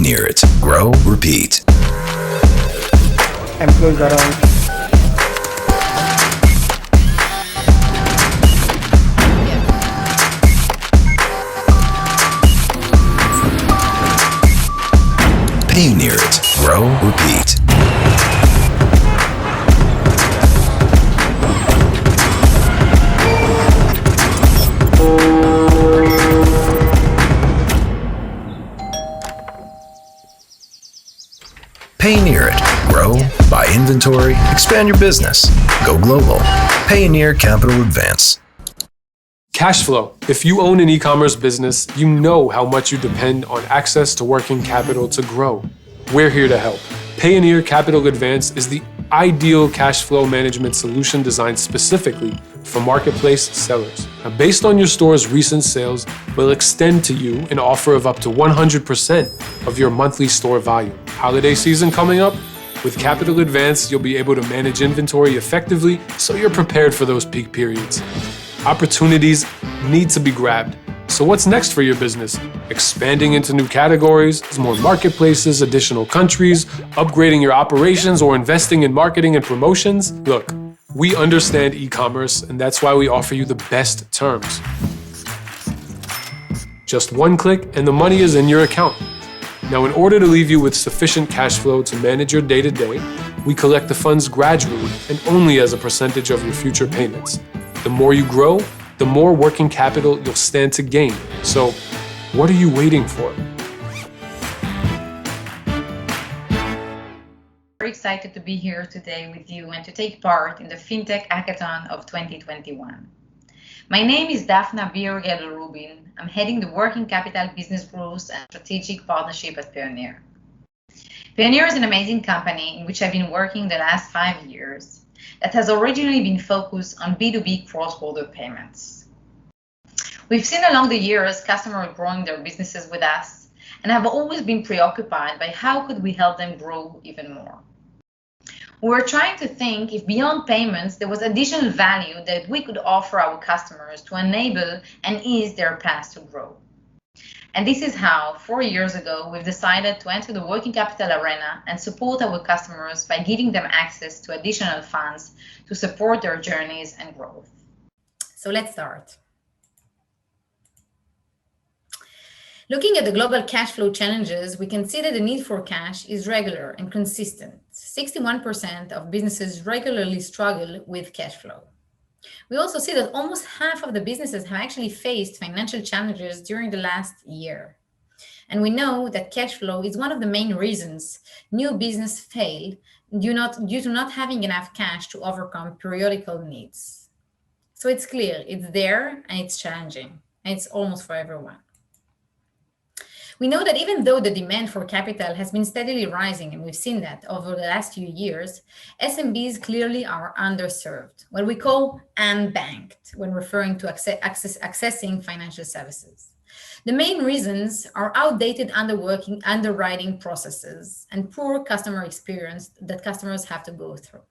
Payoneer it. Grow, repeat. Employees around Payoneer it. Grow, repeat. Payoneer it. Grow, buy inventory, expand your business. Go global. Payoneer Capital Advance. Cash flow. If you own an e-commerce business, you know how much you depend on access to working capital to grow. We're here to help. Payoneer Capital Advance is the ideal cash flow management solution designed specifically for marketplace sellers. Now, based on your store's recent sales, we'll extend to you an offer of up to 100% of your monthly store volume. Holiday season coming up? With Capital Advance, you'll be able to manage inventory effectively so you're prepared for those peak periods. Opportunities need to be grabbed. So what's next for your business? Expanding into new categories, more marketplaces, additional countries, upgrading your operations, or investing in marketing and promotions? Look, we understand e-commerce, and that's why we offer you the best terms. Just one click and the money is in your account. Now, in order to leave you with sufficient cash flow to manage your day-to-day, we collect the funds gradually and only as a percentage of your future payments. The more you grow, the more working capital you'll stand to gain. So, what are you waiting for? Very excited to be here today with you and to take part in the Fintech Hackathon of 2021. My name is Daphna Rubin. I'm heading the Working Capital Business Growth and Strategic Partnership at Payoneer. Payoneer is an amazing company in which I've been working the last 5 years that has originally been focused on B2B cross-border payments. We've seen along the years customers growing their businesses with us and have always been preoccupied by how could we help them grow even more. We were trying to think if beyond payments there was additional value that we could offer our customers to enable and ease their path to grow. And this is how, 4 years ago, we've decided to enter the working capital arena and support our customers by giving them access to additional funds to support their journeys and growth. So let's start. Looking at the global cash flow challenges, we can see that the need for cash is regular and consistent. 61% of businesses regularly struggle with cash flow. We also see that almost half of the businesses have actually faced financial challenges during the last year. And we know that cash flow is one of the main reasons new businesses fail due to not having enough cash to overcome periodical needs. So it's clear, it's there and it's challenging, and it's almost for everyone. We know that even though the demand for capital has been steadily rising, and we've seen that over the last few years, SMBs clearly are underserved, what we call unbanked when referring to accessing financial services. The main reasons are outdated underwriting processes and poor customer experience that customers have to go through.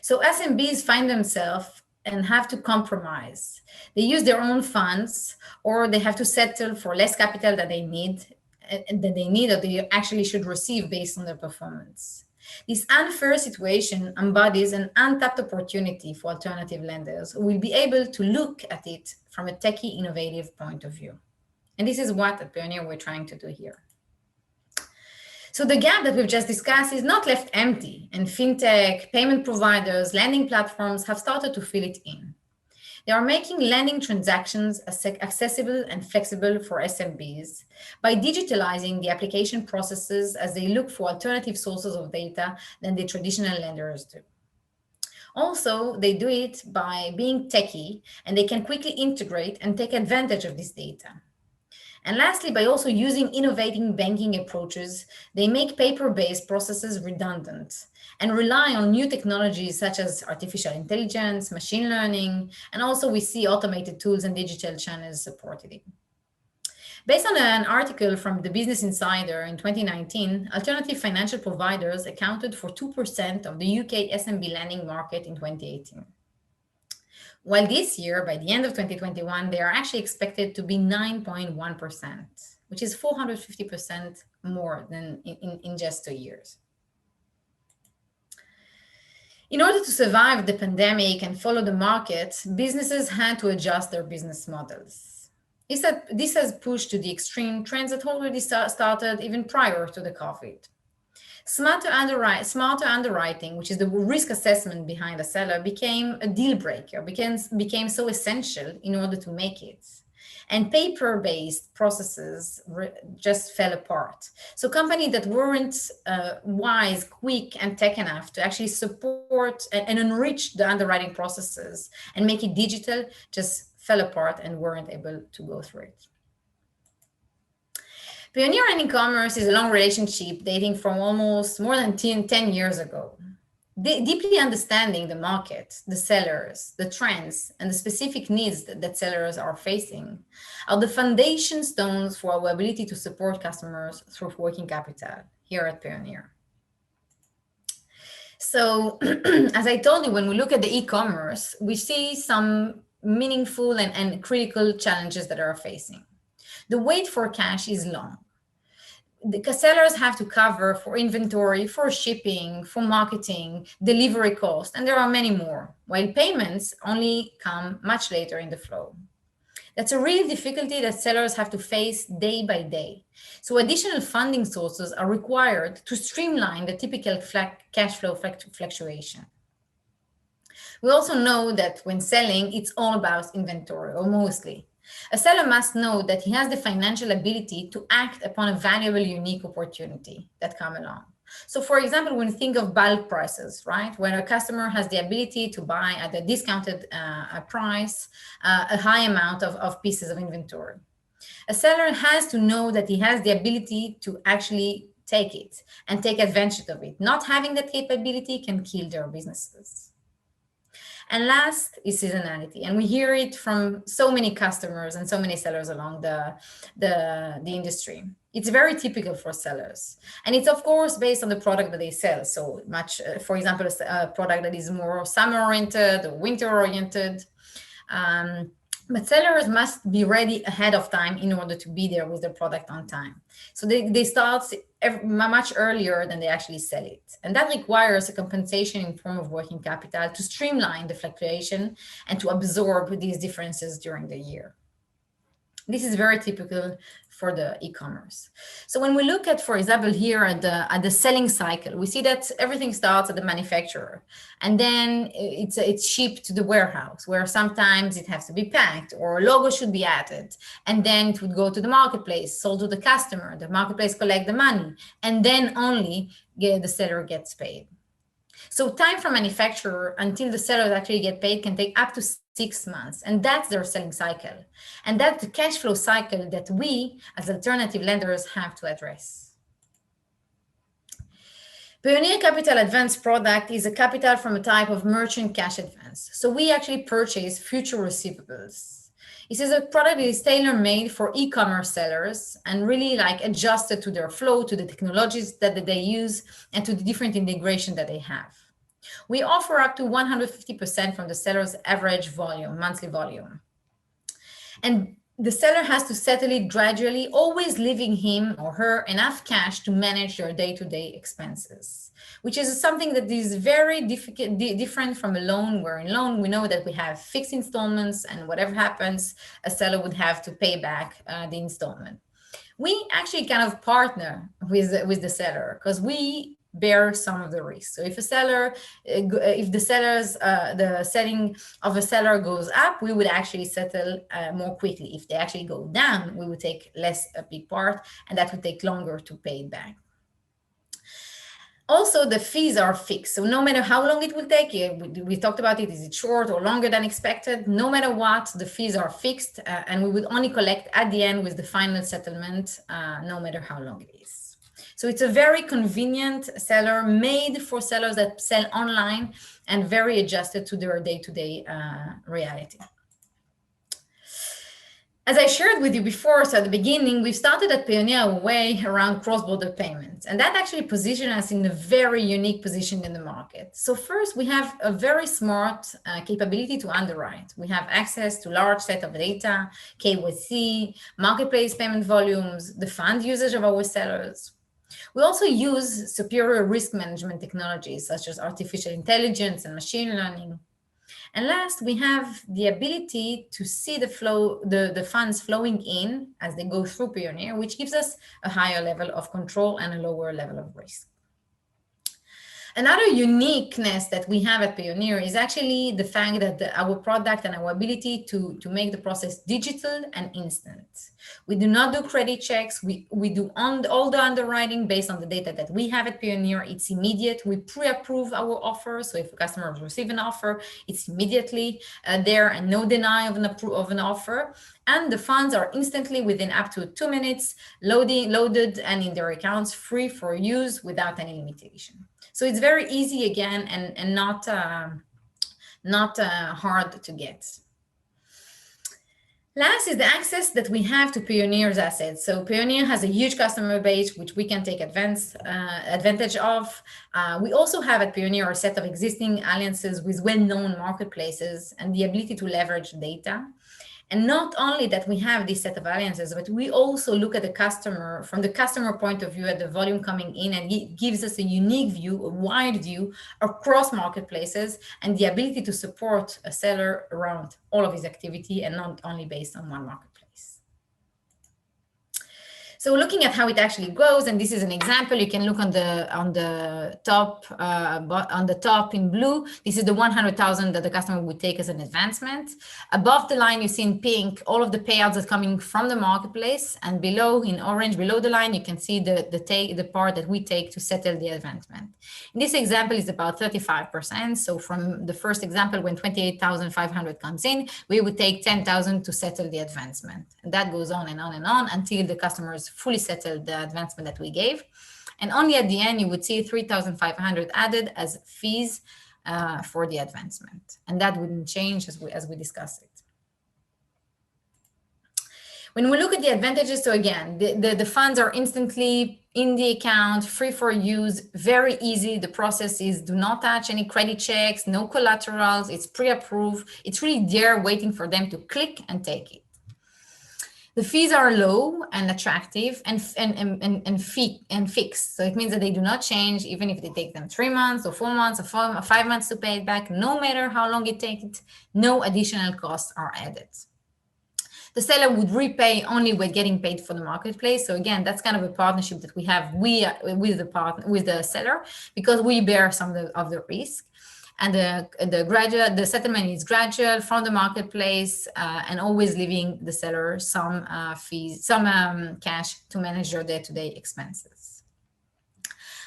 So SMBs find themselves and have to compromise. They use their own funds, or they have to settle for less capital that they need or they actually should receive based on their performance. This unfair situation embodies an untapped opportunity for alternative lenders who will be able to look at it from a techie, innovative point of view. And this is what at Payoneer we're trying to do here. So the gap that we've just discussed is not left empty, and fintech, payment providers, lending platforms have started to fill it in. They are making lending transactions accessible and flexible for SMBs by digitalizing the application processes as they look for alternative sources of data than the traditional lenders do. Also, they do it by being techie, and they can quickly integrate and take advantage of this data. And lastly, by also using innovating banking approaches, they make paper-based processes redundant and rely on new technologies such as artificial intelligence, machine learning, and also we see automated tools and digital channels supported it. Based on an article from the Business Insider in 2019, alternative financial providers accounted for 2% of the UK SMB lending market in 2018. While this year, by the end of 2021, they are actually expected to be 9.1%, which is 450% more than in just 2 years. In order to survive the pandemic and follow the market, businesses had to adjust their business models. This has pushed to the extreme trends that already started even prior to the COVID. Smarter underwriting, which is the risk assessment behind a seller, became a deal breaker, became so essential in order to make it. And paper-based processes just fell apart. So companies that weren't wise, quick, and tech enough to actually support and enrich the underwriting processes and make it digital just fell apart and weren't able to go through it. Payoneer and e-commerce is a long relationship dating from almost more than 10 years ago. Deeply understanding the market, the sellers, the trends, and the specific needs that sellers are facing are the foundation stones for our ability to support customers through working capital here at Payoneer. So, as I told you, when we look at the e-commerce, we see some meaningful and critical challenges that are facing. The wait for cash is long. The sellers have to cover for inventory, for shipping, for marketing, delivery cost, and there are many more, while payments only come much later in the flow. That's a real difficulty that sellers have to face day by day. So additional funding sources are required to streamline the typical cash flow fluctuation. We also know that when selling, it's all about inventory, or mostly. A seller must know that he has the financial ability to act upon a valuable, unique opportunity that come along. So for example, when you think of bulk prices, right? When a customer has the ability to buy at a discounted price, a high amount of pieces of inventory. A seller has to know that he has the ability to actually take it and take advantage of it. Not having that capability can kill their businesses. And last is seasonality. And we hear it from so many customers and so many sellers along the industry. It's very typical for sellers. And it's, of course, based on the product that they sell. So much, for example, a product that is more summer-oriented or winter-oriented. But sellers must be ready ahead of time in order to be there with the product on time. So they start much earlier than they actually sell it. And that requires a compensation in form of working capital to streamline the fluctuation and to absorb these differences during the year. This is very typical for the e-commerce. So when we look at, for example, here at the selling cycle, we see that everything starts at the manufacturer, and then it's shipped to the warehouse, where sometimes it has to be packed or a logo should be added, and then it would go to the marketplace, sold to the customer, the marketplace collect the money, and then only the seller gets paid. So time from manufacturer until the sellers actually get paid can take up to 6 months, and that's their selling cycle. And that's the cash flow cycle that we, as alternative lenders, have to address. Payoneer Capital Advance product is a capital from a type of merchant cash advance. So we actually purchase future receivables. This is a product that is tailor-made for e-commerce sellers and really adjusted to their flow, to the technologies that they use, and to the different integration that they have. We offer up to 150% from the seller's average volume, monthly volume. And the seller has to settle it gradually, always leaving him or her enough cash to manage their day-to-day expenses, which is something that is very different from a loan, where in loan, we know that we have fixed installments, and whatever happens, a seller would have to pay back the installment. We actually kind of partner with the seller because we bear some of the risk. So if the setting of a seller goes up, we would actually settle more quickly. If they actually go down, we would take a big part, and that would take longer to pay it back. Also, the fees are fixed. So no matter how long it will take, we talked about it, is it short or longer than expected? No matter what, the fees are fixed, and we would only collect at the end with the final settlement, no matter how long it is. So it's a very convenient seller, made for sellers that sell online and very adjusted to their day-to-day reality. As I shared with you before, so at the beginning, we started at Payoneer way around cross-border payments, and that actually positioned us in a very unique position in the market. So first, we have a very smart capability to underwrite. We have access to large set of data, KYC, marketplace payment volumes, the fund usage of our sellers. We also use superior risk management technologies such as artificial intelligence and machine learning. And last, we have the ability to see the funds flowing in as they go through Payoneer, which gives us a higher level of control and a lower level of risk. Another uniqueness that we have at Payoneer is actually the fact that our product and our ability to make the process digital and instant. We do not do credit checks. We do all the underwriting based on the data that we have at Payoneer. It's immediate. We pre-approve our offer. So if a customer receives an offer, it's immediately there and no deny of an offer. And the funds are instantly within up to 2 minutes loaded and in their accounts, free for use without any limitation. So it's very easy again and not hard to get. Last is the access that we have to Payoneer's assets. So Payoneer has a huge customer base, which we can take advantage of. We also have at Payoneer a set of existing alliances with well-known marketplaces and the ability to leverage data. And not only that we have this set of alliances, but we also look at the customer from the customer point of view at the volume coming in, and it gives us a unique view, a wide view across marketplaces and the ability to support a seller around all of his activity and not only based on one marketplace. So looking at how it actually goes, and this is an example, you can look on the top in blue. This is the 100,000 that the customer would take as an advancement. Above the line, you see in pink all of the payouts that are coming from the marketplace, and below in orange, below the line, you can see the part that we take to settle the advancement. In this example is about 35%. So from the first example, when 28,500 comes in, we would take 10,000 to settle the advancement, and that goes on and on and on until the customers fully settled the advancement that we gave. And only at the end, you would see 3,500 added as fees for the advancement. And that wouldn't change as we discuss it. When we look at the advantages, so again, the funds are instantly in the account, free for use, very easy. The process is do not touch any credit checks, no collaterals, it's pre-approved. It's really there waiting for them to click and take it. The fees are low and attractive and fixed. So it means that they do not change even if they take them 3 months or 4 months or 5 months to pay it back. No matter how long it takes, no additional costs are added. The seller would repay only when getting paid for the marketplace. So again, that's kind of a partnership that we have with the seller, because we bear some of the risk. And the settlement is gradual from the marketplace, and always leaving the seller some cash to manage their day-to-day expenses.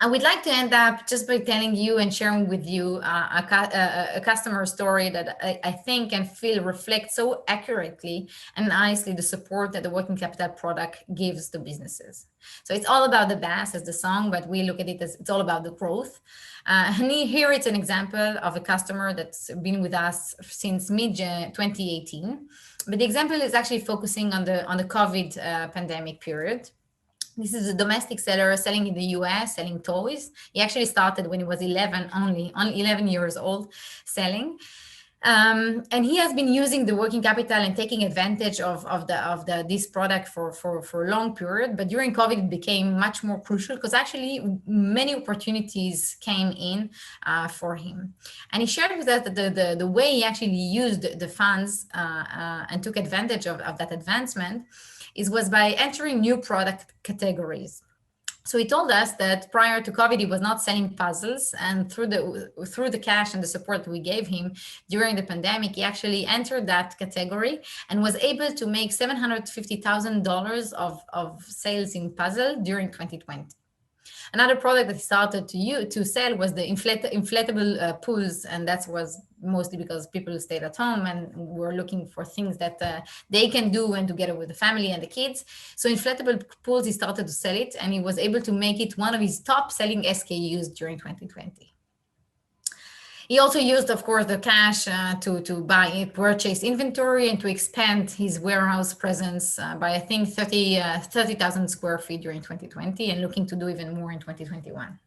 I would like to end up just by telling you and sharing with you a customer story that I think and feel reflects so accurately and nicely the support that the working capital product gives to businesses. So it's all about the bass as the song, but we look at it as it's all about the growth. And here it's an example of a customer that's been with us since mid-2018. But the example is actually focusing on the COVID pandemic period. This is a domestic seller selling in the US, selling toys. He actually started when he was 11 years old, selling. And he has been using the working capital and taking advantage of this product for a long period. But during COVID, it became much more crucial because actually many opportunities came in for him. And he shared with us that the way he actually used the funds and took advantage of that advancement was by entering new product categories. So he told us that prior to COVID, he was not selling puzzles, and through the cash and the support we gave him during the pandemic, he actually entered that category and was able to make $750,000 of sales in puzzle during 2020. Another product that he started to sell was the inflatable pools, and that was mostly because people stayed at home and were looking for things that they can do and together with the family and the kids. So inflatable pools, he started to sell it, and he was able to make it one of his top selling SKUs during 2020. He also used, of course, the cash to purchase inventory and to expand his warehouse presence by, I think, 30,000 square feet during 2020, and looking to do even more in 2021.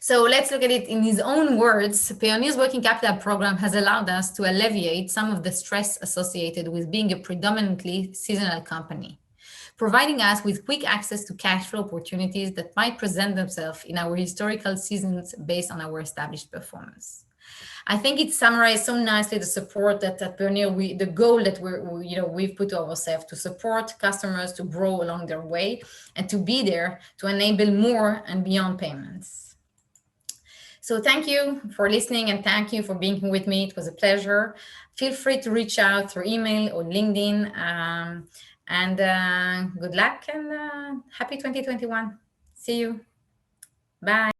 So let's look at it in his own words. Payoneer's working capital program has allowed us to alleviate some of the stress associated with being a predominantly seasonal company. providing us with quick access to cash flow opportunities that might present themselves in our historical seasons based on our established performance. I think it summarized so nicely the support that at Payoneer, the goal that we've put to ourselves to support customers to grow along their way and to be there to enable more and beyond payments. So thank you for listening and thank you for being here with me. It was a pleasure. Feel free to reach out through email or LinkedIn. And good luck and happy 2021. See you. Bye.